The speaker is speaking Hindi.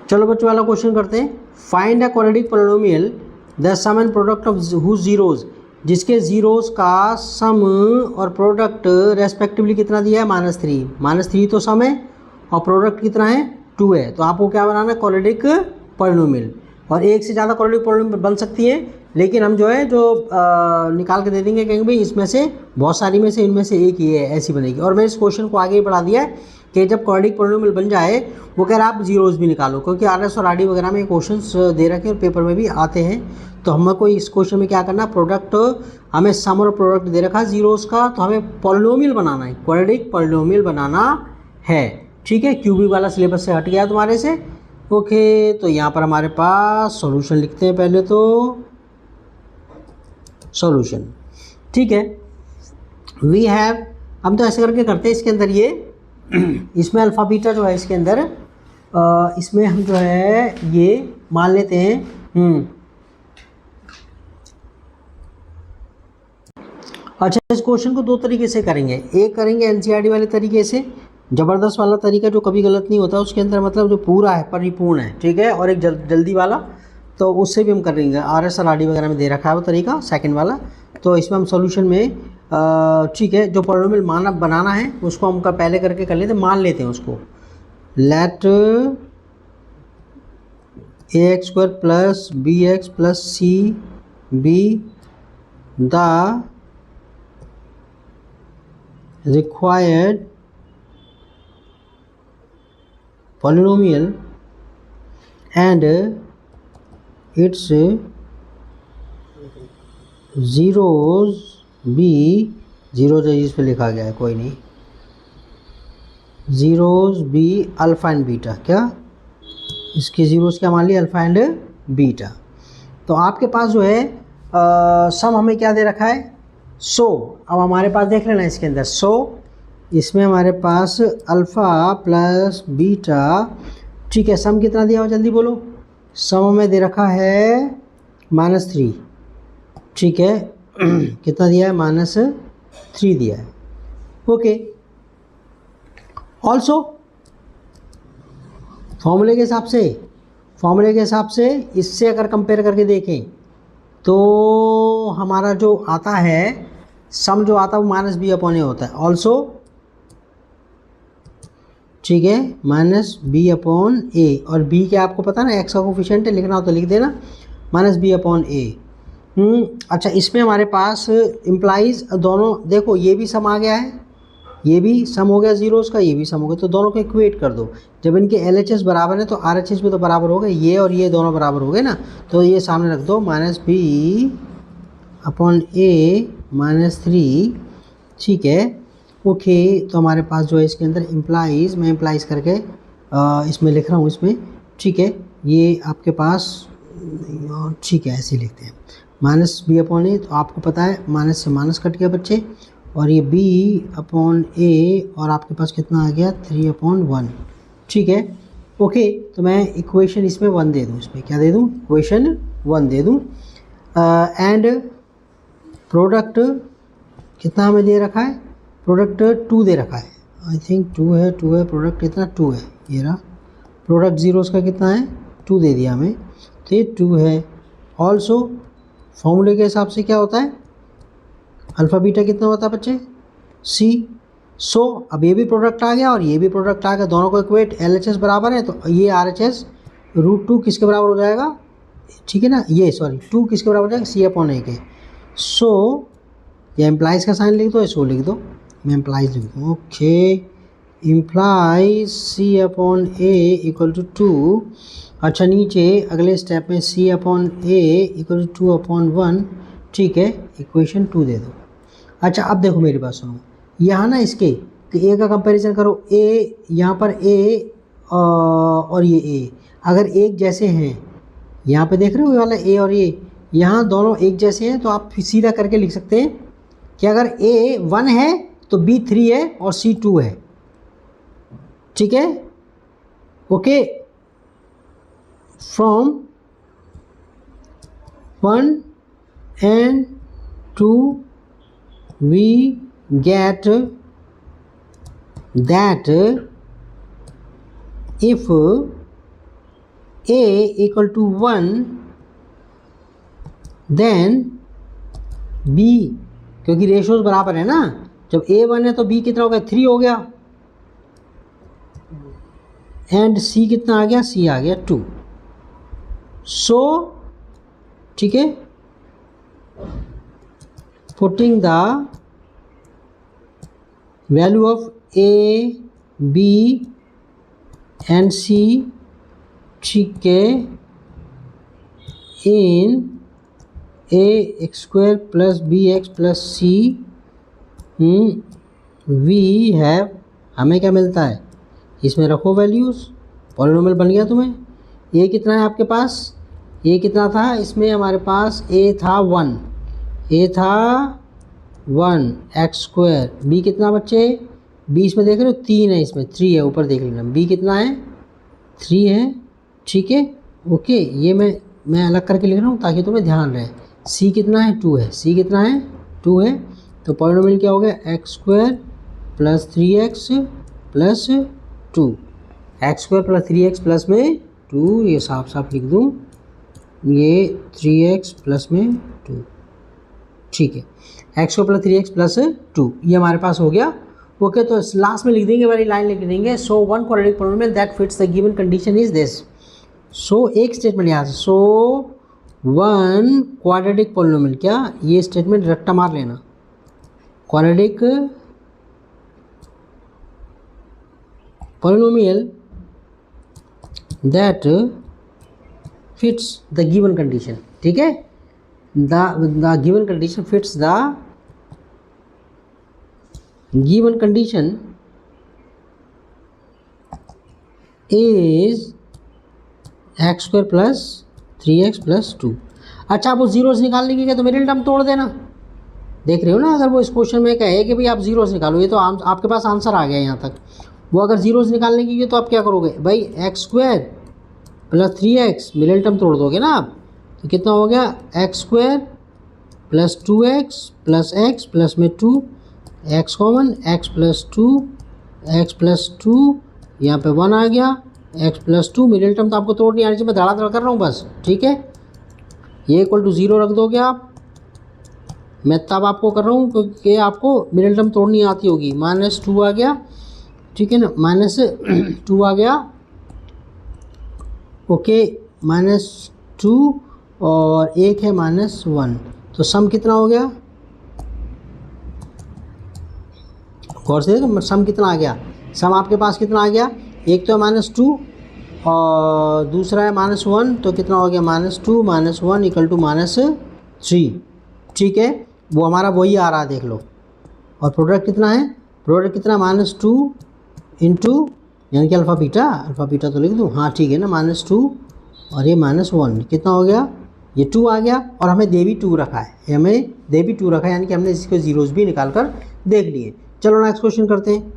चलो बच्चों वाला क्वेश्चन करते हैं। Find a quadratic polynomial the sum and product of whose zeros, जिसके जीरोज का सम और प्रोडक्ट रेस्पेक्टिवली कितना दिया है, -3। -3 तो सम है और प्रोडक्ट कितना है, 2 है। तो आपको क्या बनाना है, क्वाड्रेटिक पोलिनोमियल। और एक से ज़्यादा क्वाड्रेटिक पोलिनोमियल बन सकती है, लेकिन हम जो है निकाल के दे देंगे, कहेंगे भाई इसमें से बहुत सारी में से इनमें से एक ही है, ऐसी बनेगी। और मैंने इस क्वेश्चन को आगे ही बढ़ा दिया है कि जब क्वाड्रेटिक पोलिनोमियल बन जाए वो कह रहा आप जीरोज भी निकालो, क्योंकि आरएस और आरडी वगैरह में क्वेश्चंस दे रखे और पेपर में भी आते हैं। तो हमको इस क्वेश्चन में क्या करना, प्रोडक्ट हमें सम और प्रोडक्ट दे रखा है जीरोज का, तो हमें पोलिनोमियल बनाना है, क्वाड्रेटिक पोलिनोमियल बनाना है। ठीक है, क्यूबिक वाला सिलेबस से हट गया तुम्हारे से। ओके, तो यहाँ पर हमारे पास सॉल्यूशन लिखते हैं पहले तो सॉल्यूशन। ठीक है, वी हैव, हम तो ऐसे करके करते हैं इसके अंदर ये इसमें अल्फ़ा बीटा जो है इसके अंदर इसमें हम जो है ये मान लेते हैं। अच्छा, इस क्वेश्चन को दो तरीके से करेंगे। एक करेंगे एनसीईआरटी वाले तरीके से, ज़बरदस्त वाला तरीका जो कभी गलत नहीं होता, उसके अंदर मतलब जो पूरा है, परिपूर्ण है। ठीक है, और एक जल्दी वाला, तो उससे भी हम करेंगे। आरएस और आरडी वगैरह में दे रखा है वो तरीका, सेकंड वाला। तो इसमें हम सॉल्यूशन में ठीक है, जो पोलिनोमियल बनाना है उसको हम पहले करके कर लेते हैं, मान लेते हैं उसको। Let ax² plus bx plus C be the required polynomial and its zeros be zeros इस पे लिखा गया है, कोई नहीं, zeros be alpha and beta. क्या इसके जीरोस क्या मान लिया, अल्फ़ा एंड बीटा। तो आपके पास जो है सम हमें क्या दे रखा है, 100। अब हमारे पास देख लेना इसके अंदर 100, इसमें हमारे पास अल्फ़ा प्लस बीटा। ठीक है, सम कितना दिया हो, जल्दी बोलो। सम हमें दे रखा है -3। ठीक है कितना दिया है, -3 दिया है। ओके, ऑल्सो फॉर्मूले के हिसाब से इससे अगर कंपेयर करके देखें तो हमारा जो आता है सम जो आता है वो -b/a होता है ऑल्सो। ठीक है, -b/a, और b क्या आपको पता है ना, x का कोफिशिएंट है, लिखना हो तो लिख देना, -b/a। अच्छा, इसमें हमारे पास इम्प्लाइज दोनों, देखो ये भी सम आ गया है, ये भी सम हो गया जीरोस का, ये भी सम हो गया, तो दोनों को इक्वेट कर दो। जब इनके LHS बराबर है तो RHS भी तो बराबर हो गए, ये और ये दोनों बराबर हो गए ना, तो ये सामने रख दो, -b/a -3। ठीक है, ओके। तो हमारे पास जो है इसके अंदर इम्प्लाइज, मैं इम्प्लाइज करके इसमें लिख रहा हूँ इसमें। ठीक है, ये आपके पास, ठीक है ऐसे लिखते हैं, -b/a, तो आपको पता है माइनस से माइनस कट गया बच्चे, और ये b/a, और आपके पास कितना आ गया, 3/1। ठीक है, ओके। तो मैं इक्वेशन इसमें 1 दे दूँ, इसमें क्या दे दूँ, इक्वेशन 1 दे दूँ। एंड प्रोडक्ट कितना हमें दे रखा है, प्रोडक्ट 2 दे रखा है, आई थिंक 2 है, प्रोडक्ट कितना 2 है, ये रहा प्रोडक्ट जीरोस का कितना है, 2 दे दिया हमें, तो ये 2 है। ऑल्सो फॉर्मूले के हिसाब से क्या होता है, अल्फ़ा बीटा कितना होता है बच्चे, c। सो अब ये भी प्रोडक्ट आ गया और ये भी प्रोडक्ट आ गया, दोनों को इक्वेट, LHS बराबर है, तो ये RHS √2 किसके बराबर हो जाएगा, ठीक है ना, ये सॉरी 2 किसके बराबर हो जाएगा, c/a के। सो या इम्प्लाइज का साइन लिख दो, इसको लिख दो, मैं इम्प्लाइज लिख दूँ, ओके। Implies c/a = 2। अच्छा, नीचे अगले स्टेप में c/a = 2/1। ठीक है, इक्वेशन 2 दे दो। अच्छा, अब देखो मेरी बात सुनो, यहाँ ना इसके कि a का कंपैरिजन करो, a यहाँ पर a और ये a अगर एक जैसे हैं, यहाँ पे देख रहे हो ये वाला a और ये, यहाँ दोनों एक जैसे हैं, तो आप सीधा करके लिख सकते हैं कि अगर a 1 है तो b 3 है और c 2 है। ठीक है, okay. From 1 and 2 we get that if a equal to 1 then b, क्योंकि रेशोज बराबर है ना, जब a 1 है तो b कितना हो गया 3 हो गया, एंड c कितना आ गया, c आ गया 2। सो ठीक है, putting the value of a b and c, ठीक है, in a x square plus B X plus C, we have, हमें क्या मिलता है, इसमें रखो वैल्यूज़, पॉलिनोमियल बन गया तुम्हें। a कितना है आपके पास, a कितना था इसमें हमारे पास, a था 1, a था 1 एक्स स्क्वायर, b कितना बच्चे, b इसमें देख रहे हो 3 है, इसमें 3 है, ऊपर देख लेना, b कितना है 3 है, ठीक है, ओके। ये मैं अलग करके लिख रहा हूँ ताकि तुम्हें ध्यान रहे। c कितना है 2 है, c कितना है 2 है, तो पॉलिनोमियल क्या हो गया, x square plus 3x plus 2, x square plus 3x plus में 2, ये साफ साफ लिख दूँ, ये 3x प्लस में 2, ठीक है, x square plus 3x plus 2, ये हमारे पास हो गया, ओके। तो लास्ट में लिख देंगे, वाली लाइन लिख देंगे, so one quadratic polynomial that fits the given condition is this. So एक स्टेटमेंट यहाँ से, सो वन क्वाड्रेटिक पॉलिनोमियल, क्या ये स्टेटमेंट रट्टा मार लेना, quadratic polynomial that fits the given condition, ठीक है, the given condition fits the given condition is x square plus 3x plus 2। अच्छा, आप वो जीरोस निकालने की क्या, तो मिडिल टर्म तोड़ देना, देख रहे हो ना, अगर वो इस क्वेश्चन में कहे कि भाई आप जीरोस निकालो, ये तो आपके पास आंसर आ गया यहाँ तक, वो अगर जीरोस निकालने की तो आप क्या करोगे भाई, x square plus 3x, middle term तोड़ दोगे ना आप, तो कितना हो गया, x square plus 2x plus x plus में 2, x common, x plus 2, x plus 2, यहाँ पे 1 आ गया, x प्लस 2, मिडिल टर्म तो आपको तोड़ नहीं आनी चाहिए, मैं धड़ाधड़ कर रहा हूँ बस, ठीक है। ये इक्वल टू 0 रख दोगे आप, मैं तब आपको कर रहा हूँ क्योंकि आपको मिडिल टर्म तोड़नी आती होगी, -2 आ गया, ठीक है ना, -2 आ गया, ओके, -2 और एक है -1, तो सम कितना हो गया, गौर से देखो सम कितना आ गया, सम आपके पास कितना आ गया, एक तो है -2 और दूसरा है -1, तो कितना हो गया, -2 -1 इक्वल टू -3, ठीक है, वो हमारा वही आ रहा है, देख लो। और प्रोडक्ट कितना है, प्रोडक्ट कितना, -2 इंटू, यानी कि अल्फ़ा बीटा तो लिख दूँ, हाँ ठीक है ना, -2 और ये -1 कितना हो गया, ये 2 आ गया, और हमें दे भी 2 रखा है, यानी कि हमने इसके जीरोज़ भी निकाल कर देख लिए। चलो नेक्स्ट क्वेश्चन करते हैं।